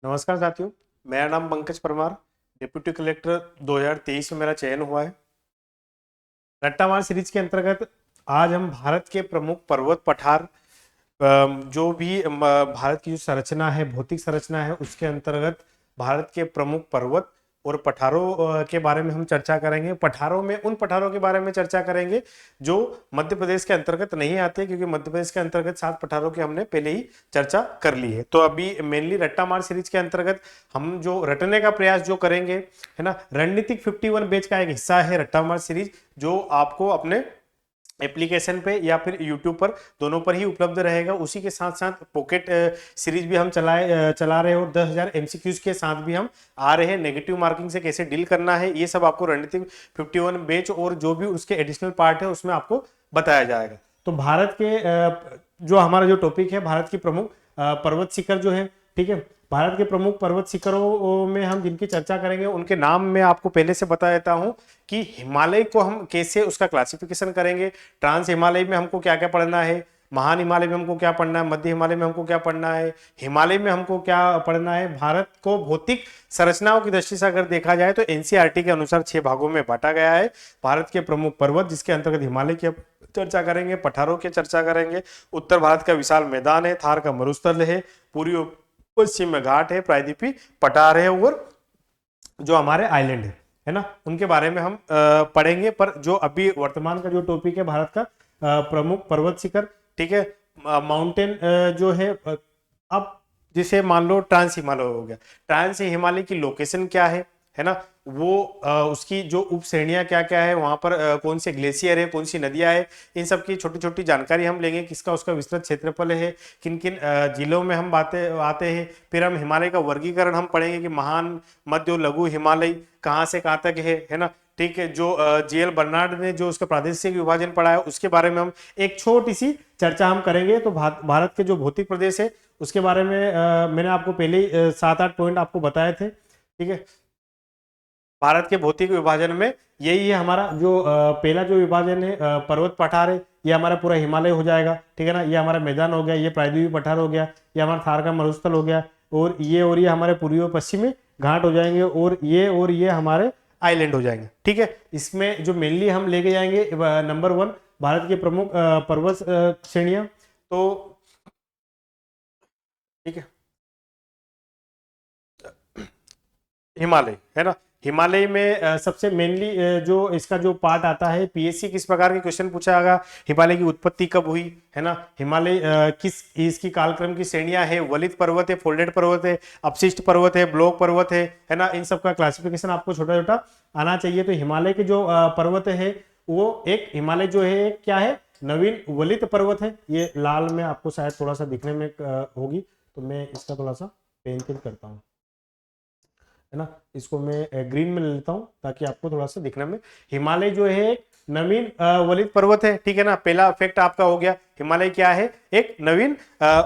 नमस्कार साथियों, मेरा नाम पंकज परमार। डिप्यूटी कलेक्टर 2023 में मेरा चयन हुआ है। रट्टामार सीरीज के अंतर्गत आज हम भारत के प्रमुख पर्वत पठार जो भी भारत की जो संरचना है, भौतिक संरचना है, उसके अंतर्गत भारत के प्रमुख पर्वत और पठारों के बारे में हम चर्चा करेंगे। पठारों में उन पठारों के बारे में चर्चा करेंगे जो मध्य प्रदेश के अंतर्गत नहीं आते, क्योंकि मध्य प्रदेश के अंतर्गत 7 पठारों की हमने पहले ही चर्चा कर ली है। तो अभी मेनली रट्टामार सीरीज के अंतर्गत हम जो रटने का प्रयास जो करेंगे, है ना, रणनीतिक 51 बैच का एक हिस्सा है रट्टामार सीरीज, जो आपको अपने एप्लीकेशन पे या फिर यूट्यूब पर, दोनों पर ही उपलब्ध रहेगा। उसी के साथ साथ पॉकेट सीरीज भी हम चला रहे हैं और 10,000 एमसीक्यूज के साथ भी हम आ रहे हैं। नेगेटिव मार्किंग से कैसे डील करना है, ये सब आपको रणनीतिक 51 बैच और जो भी उसके एडिशनल पार्ट है उसमें आपको बताया जाएगा। तो भारत के जो हमारा जो टॉपिक है, भारत की प्रमुख पर्वत शिखर जो है, ठीक है, भारत के प्रमुख पर्वत शिखरों में हम जिनकी चर्चा करेंगे उनके नाम मैं आपको पहले से बता देता हूं कि हिमालय को हम कैसे उसका क्लासिफिकेशन करेंगे। ट्रांस हिमालय में हमको क्या क्या पढ़ना है, महान हिमालय में हमको क्या पढ़ना है, मध्य हिमालय में हमको क्या पढ़ना है, हिमालय में हमको क्या पढ़ना है। भारत को भौतिक संरचनाओं की दृष्टि से अगर देखा जाए तो एनसीईआरटी के अनुसार 6 भागों में बांटा गया है। भारत के प्रमुख पर्वत, जिसके अंतर्गत हिमालय की चर्चा करेंगे, पठारों की चर्चा करेंगे, उत्तर भारत का विशाल मैदान है, थार का मरुस्थल है, पूर्वी पश्चिम में घाट है, प्रायद्वीपीय पठार है और जो हमारे आइलैंड है ना, उनके बारे में हम पढ़ेंगे। पर जो अभी वर्तमान का जो टॉपिक है, भारत का प्रमुख पर्वत शिखर, ठीक है, माउंटेन जो है, अब जिसे मान लो ट्रांस हिमालय हो गया। ट्रांस हिमालय की लोकेशन क्या है ना, वो उसकी जो उप श्रेणियां क्या क्या है, वहां पर कौन से ग्लेशियर है, कौन सी नदियां है, इन सब की छोटी छोटी जानकारी हम लेंगे। किसका उसका विस्तृत क्षेत्रफल है, किन किन जिलों में हम बातें आते हैं। फिर हम हिमालय का वर्गीकरण हम पढ़ेंगे कि महान, मध्य और लघु हिमालय कहाँ से कहाँ तक है ना, ठीक है। जो जीएल बर्नार्ड ने जो उसका प्रादेशिक विभाजन पढ़ा है, उसके बारे में हम एक छोटी सी चर्चा हम करेंगे। तो भारत के जो भौतिक प्रदेश है उसके बारे में मैंने आपको पहले ही 7-8 पॉइंट आपको बताए थे, ठीक है। भारत के भौतिक विभाजन में यही है हमारा जो पहला जो विभाजन है, पर्वत पठार है, ये हमारा पूरा हिमालय हो जाएगा, ठीक है ना। ये हमारा मैदान हो गया, ये प्रायद्वीपीय पठार हो गया, ये हमारा थार का मरुस्थल हो गया, और ये हमारे पूर्वी और पश्चिमी घाट हो जाएंगे, और ये हमारे आइलैंड हो जाएंगे, ठीक है। इसमें जो मेनली हम लेके जाएंगे नंबर 1 भारत के प्रमुख पर्वत श्रेणियां, तो ठीक है, हिमालय है ना। हिमालय में सबसे मेनली जो इसका जो पार्ट आता है, पीएससी किस प्रकार के क्वेश्चन पूछा, हिमालय की उत्पत्ति कब हुई, है ना, हिमालय किस इसकी कालक्रम की श्रेणियां है, वलित पर्वत है, फोल्डेड पर्वत है, अपशिष्ट पर्वत है, ब्लॉक पर्वत है ना, इन सब का क्लासिफिकेशन आपको छोटा छोटा आना चाहिए। तो हिमालय के जो पर्वत है, वो एक हिमालय जो है क्या है, नवीन वलित पर्वत है। ये लाल में आपको शायद थोड़ा सा दिखने में होगी, तो मैं इसका थोड़ा सा पेंटिंग करता हूँ, है ना। इसको मैं ग्रीन में ले लेता हूं ताकि आपको थोड़ा सा दिखने में। हिमालय जो है एक नवीन वलित पर्वत है, ठीक है ना। पहला फैक्ट आपका हो गया, हिमालय क्या है, एक नवीन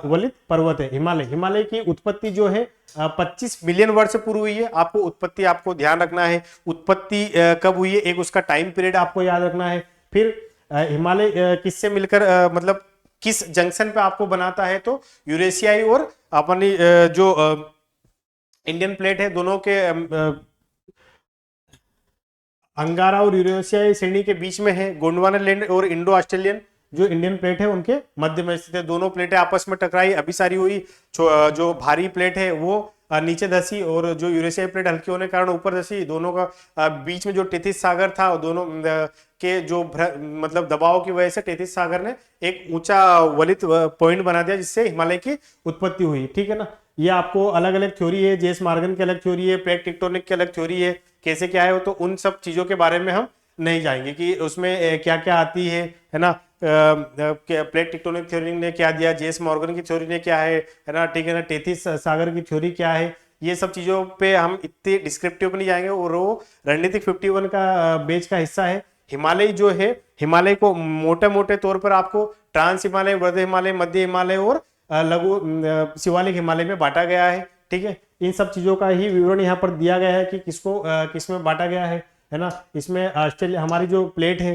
वलित पर्वत है। हिमालय की उत्पत्ति जो है 25 मिलियन वर्ष पूर्व हुई है। आपको उत्पत्ति आपको ध्यान रखना है, उत्पत्ति कब हुई है, एक उसका टाइम पीरियड आपको याद रखना है। फिर हिमालय किससे मिलकर मतलब किस जंक्शन पे आपको बनाता है, तो यूरेशियाई और अपनी जो इंडियन प्लेट है, दोनों के अंगारा और यूरेशियाई श्रेणी के बीच में है। गोंडवाना लैंड और इंडो ऑस्ट्रेलियन जो इंडियन प्लेट है उनके मध्य में स्थित है। दोनों प्लेटें आपस में टकराई, अभिसारी हुई। जो भारी प्लेट है वो नीचे धसी, और जो यूरेशियाई प्लेट हल्की होने के कारण ऊपर धसी। दोनों का बीच में जो टेथिस सागर था, दोनों के जो मतलब दबाव की वजह से टेथिस सागर ने एक ऊंचा वलित पॉइंट बना दिया, जिससे हिमालय की उत्पत्ति हुई, ठीक है ना। ये आपको अलग अलग थ्योरी है, जेस मॉर्गन की अलग थ्योरी है, प्लेट टेक्टोनिक की अलग थ्योरी है, कैसे क्या है, तो उन सब चीजों के बारे में हम नहीं जाएंगे कि उसमें क्या क्या आती है ना। प्लेट टेक्टोनिक थ्योरी ने क्या दिया, जेस मॉर्गन की थ्योरी ने क्या है ना, ठीक है ना, टेथिस सागर की थ्योरी क्या है, ये सब चीजों पे हम इतने डिस्क्रिप्टिव नहीं जाएंगे। और वो रणनीतिक 51 का बेच का हिस्सा है। हिमालय जो है, हिमालय को मोटे मोटे तौर पर आपको ट्रांस हिमालय, वर्ध हिमालय, मध्य हिमालय और लघु शिवालिक हिमालय में बांटा गया है, ठीक है। इन सब चीजों का ही विवरण यहाँ पर दिया गया है कि किसको किसमें बांटा गया है ना। इसमें ऑस्ट्रेलिया हमारी जो प्लेट है,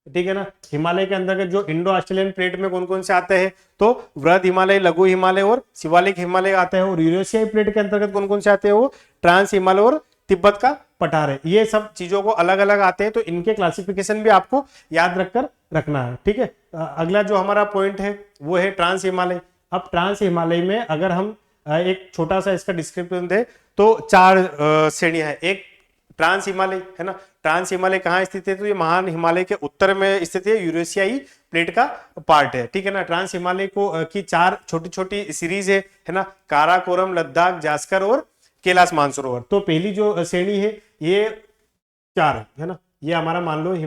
ठीक है ना। हिमालय के अंतर्गत जो इंडो ऑस्ट्रेलियन प्लेट में कौन कौन से आते हैं, तो वृहद हिमालय, लघु हिमालय और शिवालिक हिमालय आते हैं। और यूरेशियाई प्लेट के अंतर्गत कौन कौन से आते हैं, वो ट्रांस हिमालय और तिब्बत का पठार है। ये सब चीजों को अलग अलग आते हैं, तो इनके क्लासिफिकेशन भी आपको याद रखकर रखना है, ठीक है। अगला जो हमारा पॉइंट है वो है ट्रांस हिमालय। अब ट्रांस हिमालय में अगर हम एक छोटा सा इसका डिस्क्रिप्शन दे तो 4 श्रेणियां है। एक ट्रांस हिमालय है ना, ट्रांस हिमालय कहाँ स्थित है, तो ये महान हिमालय के उत्तर में स्थित है, यूरेशियाई प्लेट का पार्ट है, ठीक है ना। ट्रांस हिमालय को की 4 छोटी छोटी सीरीज है ना, काराकोरम, लद्दाख, जास्कर और कैलाश मानसरोवर। तो पहली जो श्रेणी है ये 4 है ना, ये हमारा मान लो ये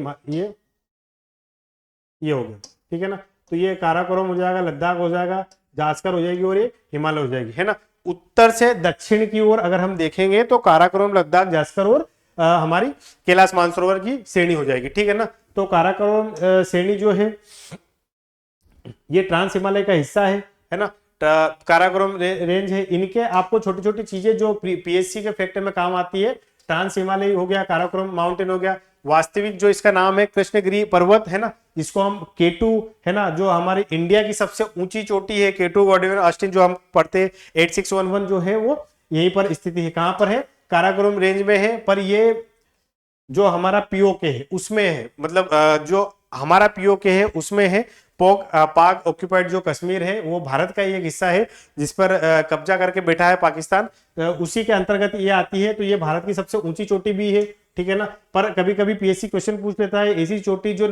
हो गया, ठीक है ना। तो ये काराकोरम हो जाएगा, लद्दाख हो जाएगा, जास्कर हो जाएगी और ये हिमालय हो जाएगी, है ना। उत्तर से दक्षिण की ओर अगर हम देखेंगे तो काराकोरम, लद्दाख, जास्कर और हमारी कैलाश मानसरोवर की श्रेणी हो जाएगी, ठीक है ना। तो काराकोरम श्रेणी जो है ये ट्रांस हिमालय का हिस्सा है ना। काराकोरम रेंज है, इनके आपको छोटी छोटी चीजें जो पीएससी के फैक्टर में काम आती है, ट्रांस हिमालय हो गया, काराकोरम माउंटेन हो गया, वास्तविक जो इसका नाम है कृष्णगिरी पर्वत है ना, जिसको हम केटू है ना, जो हमारी इंडिया की सबसे ऊंची चोटी है केटू गॉर्डन ऑस्टिन जो हम पढ़ते हैं 8611 जो है वो यहीं पर स्थिति है। कहां पर है, काराकोरम रेंज में है। पर ये जो हमारा पीओके है उसमें है, मतलब जो हमारा पीओके है उसमें है। पाक ऑक्यूपाइड जो कश्मीर है वो भारत का ही एक हिस्सा है जिस पर कब्जा करके बैठा है पाकिस्तान, उसी के अंतर्गत ये आती है। तो ये भारत की सबसे ऊंची चोटी भी है, ठीक है ना। पर कभी कभी पीएससी क्वेश्चन पूछ लेता है, ऐसी चोटी जो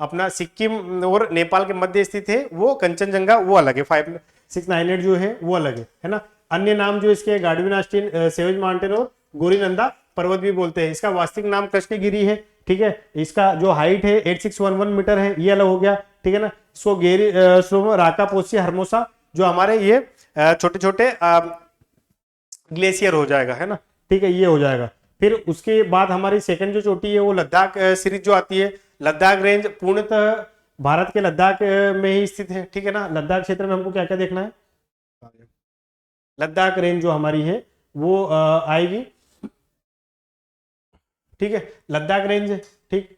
अपना सिक्किम और नेपाल के मध्य स्थित है वो कंचनजंगा, वो अलग है, 5698 जो है वो अलग है ना। अन्य नाम जो इसके गार्डविन ऑस्टिन, सेवेज माउंटेन और गोरीनंदा पर्वत भी बोलते हैं। इसका वास्तविक नाम कृष्णगिरी है, ठीक है। इसका जो हाइट है 8611 मीटर है, ये अलग हो गया, ठीक है ना। इसको राकापोसी, हरमोसा जो हमारे ये छोटे छोटे ग्लेशियर हो जाएगा, है ना, ठीक है, ये हो जाएगा। फिर उसके बाद हमारी सेकंड जो चोटी है वो लद्दाख सीरीज जो आती है। लद्दाख रेंज पूर्णतः भारत के लद्दाख में ही स्थित है, ठीक है ना। लद्दाख क्षेत्र में हमको क्या क्या देखना है, लद्दाख रेंज जो हमारी है वो आएगी, ठीक है, लद्दाख रेंज, ठीक,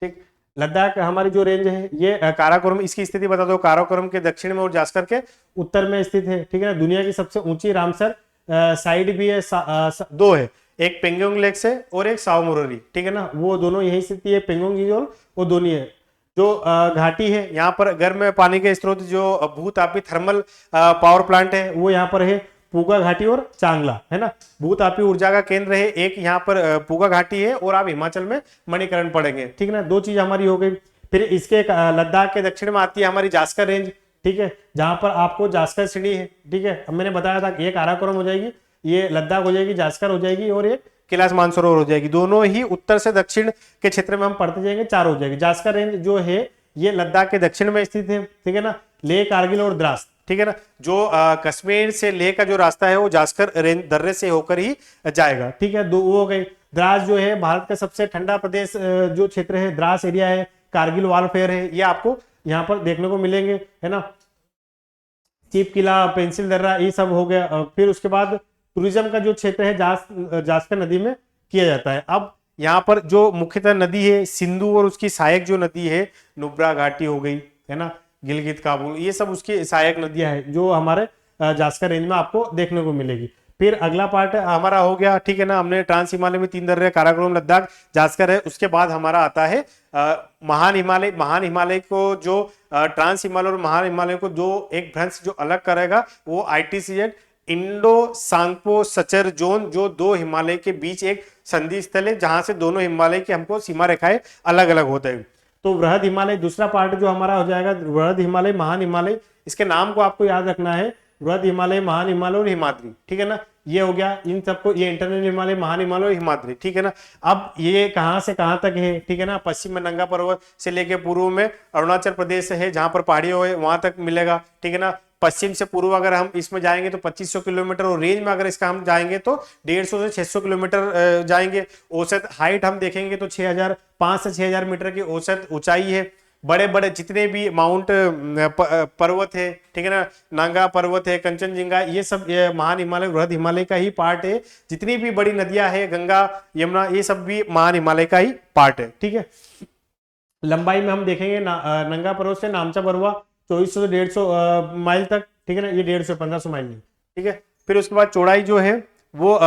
ठीक। लद्दाख हमारी जो रेंज है ये काराकोरम, इसकी स्थिति बता दो, काराकोरम के दक्षिण में और जास्कर के उत्तर में स्थित है, ठीक है। दुनिया की सबसे ऊंची रामसर साइड भी है, 2 है, एक पेंगोंग लेक से और एक साओ मोरोरी, ठीक है ना, वो दोनों यही स्थित है, पेंगोंग और वो दोनों है। जो घाटी है यहाँ पर गर्म पानी के स्रोत जो भूतापी थर्मल पावर प्लांट है वो यहाँ पर है, पूगा घाटी और चांगला, है ना। भूतापी ऊर्जा का केंद्र है एक यहाँ पर पूगा घाटी है, और आप हिमाचल में मणिकरण पढ़ेंगे, ठीक है ना। 2 चीज हमारी हो गई। फिर इसके लद्दाख के दक्षिण में आती है हमारी जास्कर रेंज, ठीक है, जहां पर आपको जास्कर श्रेणी है, ठीक है। अब मैंने बताया था ये काराकोरम हो जाएगी, ये लद्दाख हो जाएगी, जास्कर हो जाएगी और ये कैलाश मानसरोवर हो जाएगी। दोनों ही उत्तर से दक्षिण के क्षेत्र में हम पढ़ते जाएंगे, 4 हो जाएगी। जास्कर रेंज जो है ये लद्दाख के दक्षिण में स्थित है, ठीक है ना। लेह, कारगिल और द्रास, ठीक है ना। जो कश्मीर से लेह का जो रास्ता है वो जास्कर रेंज दर्रे से होकर ही जाएगा, ठीक है। 2 हो गई। द्रास जो है भारत का सबसे ठंडा प्रदेश जो क्षेत्र है, द्रास एरिया है, कारगिल वारफेयर है, ये आपको यहाँ पर देखने को मिलेंगे, है ना। चीप किला, पेंसिल दर्रा, ये सब हो गया। फिर उसके बाद टूरिज्म का जो क्षेत्र है जास्कर नदी में किया जाता है। अब यहाँ पर जो मुख्यतः नदी है सिंधु और उसकी सहायक जो नदी है नुब्रा घाटी हो गई, है ना, गिलगित, काबुल, ये सब उसकी सहायक नदियां हैं जो हमारे जास्कर रेंज में आपको देखने को मिलेगी। फिर अगला पार्ट हमारा हो गया, ठीक है ना। हमने ट्रांस हिमालय में 3 दर्रे, काराकोरम, लद्दाख, जास्कर है। उसके बाद हमारा आता है महान हिमालय। महान हिमालय को जो ट्रांस हिमालय और महान हिमालय को जो एक भ्रंश जो अलग करेगा वो ITCZ Indo Tsangpo suture zone, जो 2 हिमालय के बीच एक संधि स्थल है जहां से दोनों हिमालय की हमको सीमा रेखाएं अलग अलग होते हैं। तो वृहद हिमालय दूसरा पार्ट जो हमारा हो जाएगा, वृहद हिमालय, महान हिमालय, इसके नाम को आपको याद रखना है, वृहद हिमालय, महान हिमालय और हिमाद्री, ठीक है ना। ये हो गया इन सबको, ये इंटरनल हिमालय, महान हिमालय और हिमाद्री, ठीक है ना। अब ये कहां से कहां तक है, ठीक है ना। पश्चिम में नंगा पर्वत से लेके पूर्व में अरुणाचल प्रदेश है जहां पर पहाड़ियों है वहां तक मिलेगा, ठीक है ना। पश्चिम से पूर्व अगर हम इसमें जाएंगे तो 2500 किलोमीटर, और रेंज में अगर इसका हम जाएंगे तो 150 से 600 किलोमीटर जाएंगे। औसत हाइट हम देखेंगे तो 5 से 6000 मीटर की औसत ऊंचाई है। बड़े बड़े जितने भी माउंट पर्वत है, ठीक है ना, नांगा पर्वत है, कंचनजंगा, ये सब ये महान हिमालय, वृहद हिमालय का ही पार्ट है। जितनी भी बड़ी नदियां है, गंगा यमुना, ये सब भी महान हिमालय का ही पार्ट है। ठीक है, लंबाई में हम देखेंगे नंगा पर्वत से नामचा बरुआ 2400 से 150 माइल तक, ठीक है ना, ये 150 1500 माइल नहीं, ठीक है। फिर उसके बाद चौड़ाई जो है वो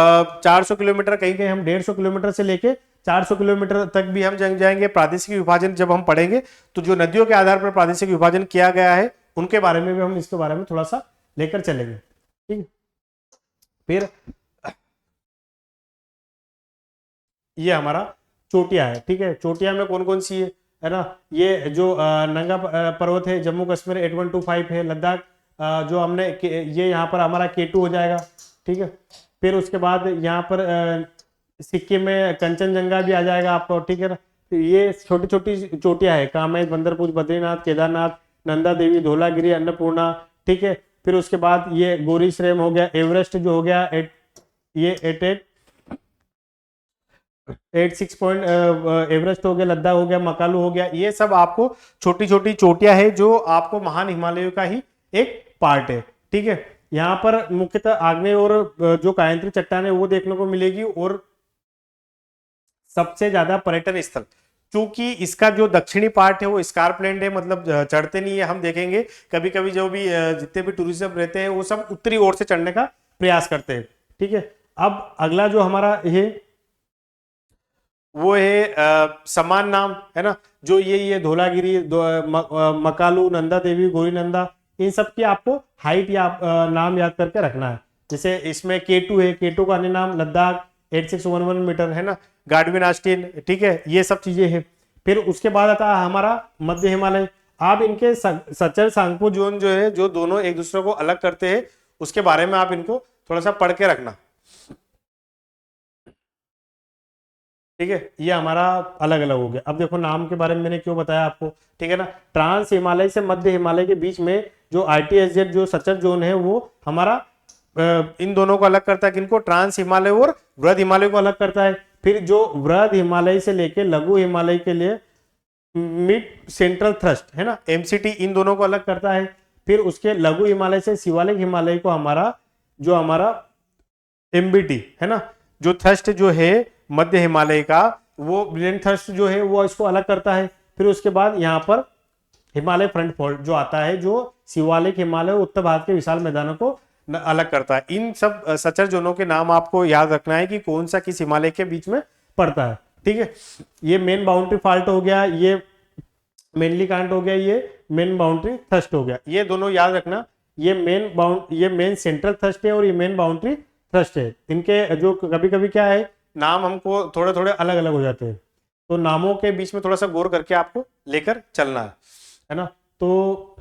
400 किलोमीटर, कहीं कहीं हम 150 किलोमीटर से लेके 400 किलोमीटर तक भी हम जाएंगे। प्रादेशिक विभाजन जब हम पढ़ेंगे तो जो नदियों के आधार पर प्रादेशिक विभाजन किया गया है उनके बारे में भी हम इसके बारे में थोड़ा सा लेकर चलेंगे। ठीक है, फिर ये हमारा चोटियां है। ठीक है, चोटियां में कौन कौन सी है ना, ये जो नंगा पर्वत है जम्मू कश्मीर 8125 है, लद्दाख जो हमने ये यहाँ पर हमारा K2 हो जाएगा। ठीक है, फिर उसके बाद यहाँ पर सिक्किम में कंचनजंगा भी आ जाएगा आपको। ठीक है ना, तो ये छोटी छोटी चोटियां है, कामेश, बंदरपुर, बद्रीनाथ, केदारनाथ, नंदा देवी, धौलागिरी, अन्नपूर्णा। ठीक है, फिर उसके बाद ये गौरी श्रेम हो गया, एवरेस्ट जो हो गया ये 86 पॉइंट एवरेस्ट हो गया, लद्दाख हो गया, मकालू हो गया। ये सब आपको छोटी छोटी चोटियां है जो आपको महान हिमालयों का ही एक पार्ट है। ठीक है, यहाँ पर मुख्यतः आग्नेय और जो कायंत्री चट्टान है वो देखने को मिलेगी, और सबसे ज्यादा पर्यटन स्थल, क्योंकि इसका जो दक्षिणी पार्ट है वो स्कारपलैंड है, मतलब चढ़ते नहीं है। हम देखेंगे कभी कभी जो भी जितने भी टूरिज्म रहते हैं वो सब उत्तरी ओर से चढ़ने का प्रयास करते हैं। ठीक है, अब अगला जो हमारा है वो है समान नाम है ना, जो ये धौलागिरी, मकालू, नंदा देवी, गौरी नंदा, इन सब की आपको हाइट या नाम याद करके रखना है। जैसे इसमें K2 है, K2 का अन्य नाम लद्दाख 8611 मीटर है ना, गार्डविन आस्टीन। ठीक है, ये सब चीजें हैं। फिर उसके बाद आता है हमारा मध्य हिमालय। आप इनके सचर सांगपो जोन जो है, जो दोनों एक दूसरे को अलग करते हैं, उसके बारे में आप इनको थोड़ा सा पढ़ के रखना। ठीक है, ये हमारा अलग अलग हो गया। अब देखो नाम के बारे में मैंने क्यों बताया आपको। ठीक है ना, ट्रांस हिमालय से मध्य हिमालय के बीच में जो RTSZ जो सचर जोन है वो हमारा इन दोनों को अलग करता है। किनको? ट्रांस हिमालय और वृहद हिमालय को अलग करता है। फिर जो वृहद हिमालय से लेके लघु हिमालय के लिए मिड सेंट्रल थ्रस्ट है ना, MCT, इन दोनों को अलग करता है। फिर उसके लघु हिमालय से शिवालिक हिमालय को हमारा MBT है ना, जो थ्रस्ट जो है मध्य हिमालय का, वो ब्रिलियंट थ्रस्ट जो है वो इसको अलग करता है। फिर उसके बाद यहाँ पर हिमालय फ्रंट फोल्ड जो आता है, जो शिवालिक हिमालय और उत्तर भारत के विशाल मैदानों को अलग करता है। इन सब सचर जोनों के नाम आपको याद रखना है कि कौन सा किस हिमालय के बीच में पड़ता है। ठीक है, ये मेन बाउंड्री फॉल्ट हो गया, ये मेनली कांट हो गया, ये मेन बाउंड्री थ्रस्ट हो गया। ये दोनों याद रखना, ये मेन सेंट्रल थ्रस्ट है और ये मेन बाउंड्री थ्रस्ट है। इनके जो कभी कभी क्या है, नाम हमको थोड़े थोड़े अलग अलग हो जाते हैं, तो नामों के बीच में थोड़ा सा गौर करके आपको लेकर चलना है ना। तो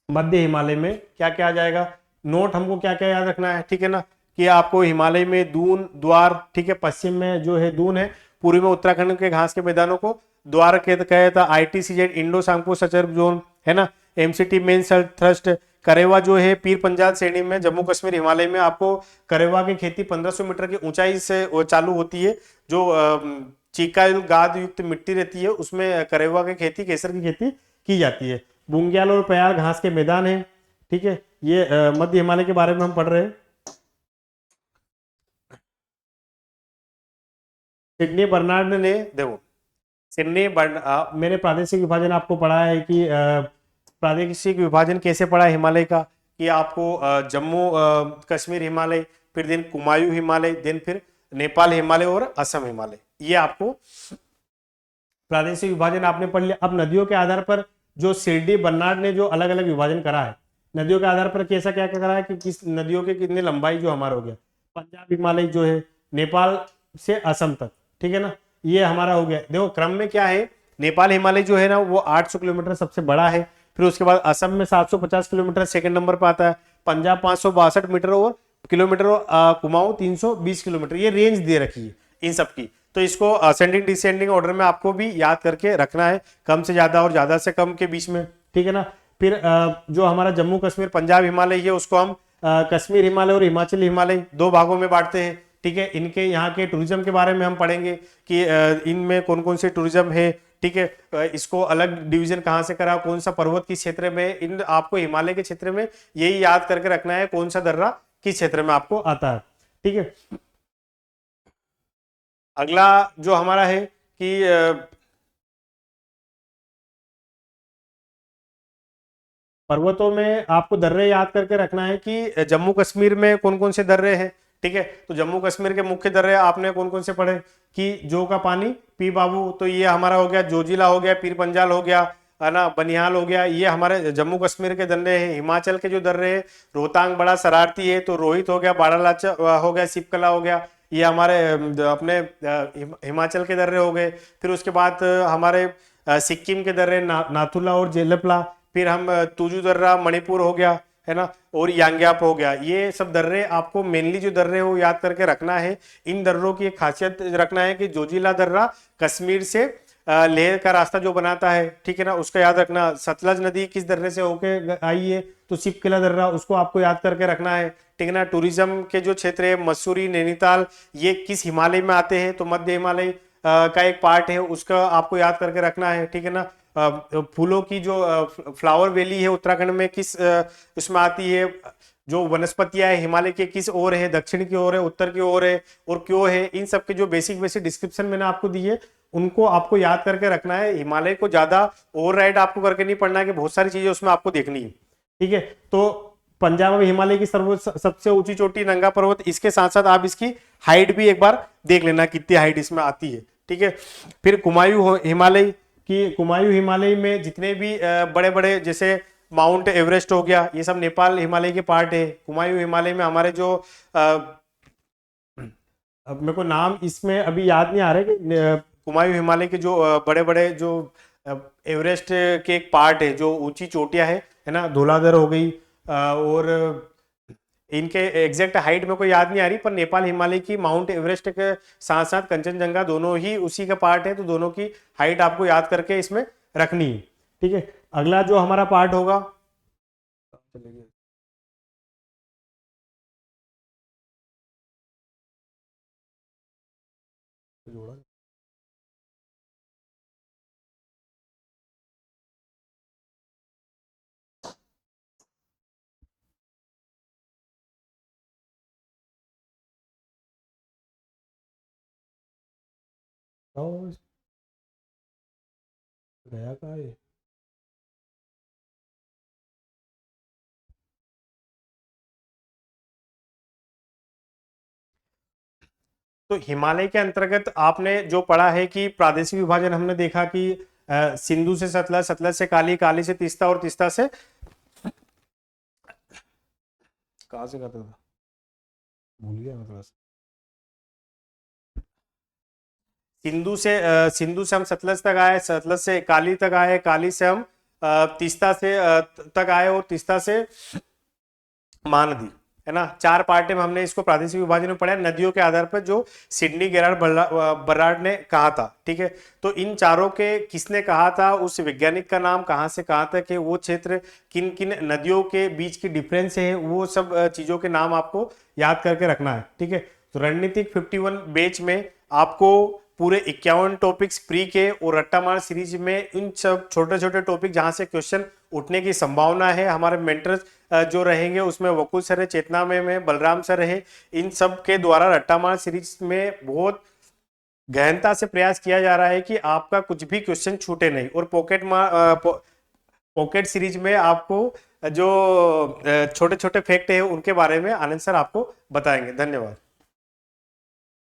मध्य हिमालय में क्या क्या आ जाएगा, नोट हमको क्या क्या याद रखना है। ठीक है ना, कि आपको हिमालय में दून, द्वार, ठीक है, पश्चिम में जो है दून है, पूर्व में उत्तराखंड के घास के मैदानों को द्वार कहे था। ITCZ Indo Tsangpo suture zone है ना, MCT मेन थ्रस्ट। करेवा जो है पीर पंजाब श्रेणी में जम्मू कश्मीर हिमालय में, आपको करेवा की खेती 1500 मीटर की ऊंचाई से चालू होती है। जो चीका गाद युक्त मिट्टी रहती है उसमें करेवा की खेती, केसर की खेती की जाती है। बुंग्याल और प्याल घास के मैदान है। ठीक है, ये मध्य हिमालय के बारे में हम पढ़ रहे हैं। सिडनी बर्नार्ड ने देखो, मैंने प्रादेशिक विभाजन आपको पढ़ा है कि प्रादेशिक विभाजन कैसे पढ़ा है हिमालय का, कि आपको जम्मू कश्मीर हिमालय, फिर दिन कुमायूं हिमालय, दिन फिर नेपाल हिमालय और असम हिमालय, ये आपको प्रादेशिक विभाजन आपने पढ़ लिया। अब नदियों के आधार पर जो शिरडी बर्नार्ड ने जो अलग अलग विभाजन करा है, नदियों के आधार पर कैसा क्या क्या करा है कि किस नदियों के कितने लंबाई जो हमारा हो गया, पंजाब हिमालय जो है नेपाल से असम तक, ठीक है ना, ये हमारा हो गया। देखो क्रम में क्या है, नेपाल हिमालय जो है ना वो 800 किलोमीटर सबसे बड़ा है। फिर उसके बाद असम में 750 किलोमीटर सेकंड नंबर पर आता है, पंजाब 562 मीटर और किलोमीटर, कुमाऊं 320 किलोमीटर। ये रेंज दे रखी है इन सब की, तो इसको असेंडिंग डिसेंडिंग ऑर्डर में आपको भी याद करके रखना है, कम से ज्यादा और ज्यादा से कम के बीच में, ठीक है ना। फिर जो हमारा जम्मू कश्मीर पंजाब हिमालय है उसको हम कश्मीर हिमालय और हिमाचल हिमालय दो भागों में बांटते हैं, ठीक है। इनके यहाँ के टूरिज्म के बारे में हम पढ़ेंगे कि इनमें कौन कौन से टूरिज्म है, ठीक है, इसको अलग डिवीजन कहाँ से करा, कौन सा पर्वत किस क्षेत्र में, इन आपको हिमालय के क्षेत्र में यही याद करके रखना है कौन सा दर्रा किस क्षेत्र में आपको आता है। ठीक है, अगला जो हमारा है कि पर्वतों में आपको दर्रे याद करके रखना है कि जम्मू कश्मीर में कौन कौन से दर्रे हैं। ठीक है, तो जम्मू कश्मीर के मुख्य दर्रे आपने कौन कौन से पढ़े कि जो का पानी, पी बाबू, तो ये हमारा हो गया, जोजिला हो गया, पीर पंजाल हो गया, है ना, बनिहाल हो गया, ये हमारे जम्मू कश्मीर के दर्रे हैं। हिमाचल के जो दर्रे हैं, रोहतांग बड़ा शरारती है, तो रोहित हो गया, बारालाचा हो गया, सिपकला हो गया, ये हमारे अपने हिमाचल के दर्रे हो गए। फिर उसके बाद हमारे सिक्किम के दर्रे नाथुला और जेलपला, फिर हम तुजू दर्रा मणिपुर हो गया, है ना, और यांग्याप हो गया। ये सब दर्रे आपको मेनली जो दर्रे हो याद करके रखना है। इन दर्रों की एक खासियत रखना है कि जोजिला दर्रा कश्मीर से लेह का रास्ता जो बनाता है, ठीक है ना, उसका याद रखना। सतलज नदी किस दर्रे से होके आई है, तो सिपकिला दर्रा, उसको आपको याद करके रखना है। ठीक है ना, टूरिज्म के जो क्षेत्र है मसूरी, नैनीताल, ये किस हिमालय में आते हैं, तो मध्य हिमालय का एक पार्ट है, उसका आपको याद करके रखना है। ठीक है ना, फूलों की जो फ्लावर वैली है उत्तराखंड में किस उसमें आती है, जो वनस्पतियां है हिमालय के किस ओर है, दक्षिण की ओर है, उत्तर की ओर है, और क्यों है, इन सब के जो बेसिक बेसिक डिस्क्रिप्शन मैंने आपको दी है उनको आपको याद करके रखना है। हिमालय को ज्यादा ओवर राइड आपको करके नहीं पढ़ना है कि बहुत सारी चीजें उसमें आपको देखनी है। ठीक है, तो पंजाब में हिमालय की सबसे ऊंची चोटी नंगा पर्वत, इसके साथ साथ आप इसकी हाइट भी एक बार देख लेना कितनी हाइट इसमें आती है। ठीक है, फिर कुमायूं हिमालय कि कुमायूं हिमालय में जितने भी बड़े बड़े जैसे माउंट एवरेस्ट हो गया, ये सब नेपाल हिमालय के पार्ट है। कुमायूं हिमालय में हमारे जो अब मेरे को नाम इसमें अभी याद नहीं आ रहा है कि कुमायूं हिमालय के जो बड़े बड़े जो एवरेस्ट के एक पार्ट है, जो ऊंची चोटियां है ना, धौलाधर हो गई, और इनके एग्जैक्ट हाइट मेरे को याद नहीं आ रही, पर नेपाल हिमालय की माउंट एवरेस्ट के साथ साथ कंचनजंगा दोनों ही उसी का पार्ट है, तो दोनों की हाइट आपको याद करके इसमें रखनी है। ठीक है, अगला जो हमारा पार्ट होगा, गया कहाँ है? तो हिमालय के अंतर्गत आपने जो पढ़ा है कि प्रादेशिक विभाजन हमने देखा कि सिंधु से सतलज, सतलज से काली, काली से तीस्ता, और तीस्ता से कहाँ से करता था, भूल गया मतलब। सिंधु से हम सतलज तक आए, सतलज से काली तक आए, काली से हम तीस्ता से तक आए, और तीस्ता से महानदी, है ना। चार पार्ट में हमने इसको प्रादेशिक विभाजन में पढ़ा नदियों के आधार पर, जो सिडनी गेरार्ड बर्रार्ड ने कहा था। ठीक है, तो इन चारों के किसने कहा था, उस वैज्ञानिक का नाम, कहाँ से कहाँ तक है, वो क्षेत्र किन किन नदियों के बीच की डिफरेंस है, वो सब चीजों के नाम आपको याद करके रखना है। ठीक है, तो रणनीतिक 51 बैच में आपको पूरे 51 टॉपिक्स प्री के और रट्टामार सीरीज में इन सब छोटे छोटे टॉपिक जहां से क्वेश्चन उठने की संभावना है, हमारे मेंटर्स जो रहेंगे उसमें वकुल सर है, चेतना में बलराम सर है, इन सब के द्वारा रट्टामार सीरीज में बहुत गहनता से प्रयास किया जा रहा है कि आपका कुछ भी क्वेश्चन छूटे नहीं। और पॉकेट सीरीज में आपको जो छोटे छोटे फैक्ट है उनके बारे में आनंद सर आपको बताएंगे। धन्यवाद।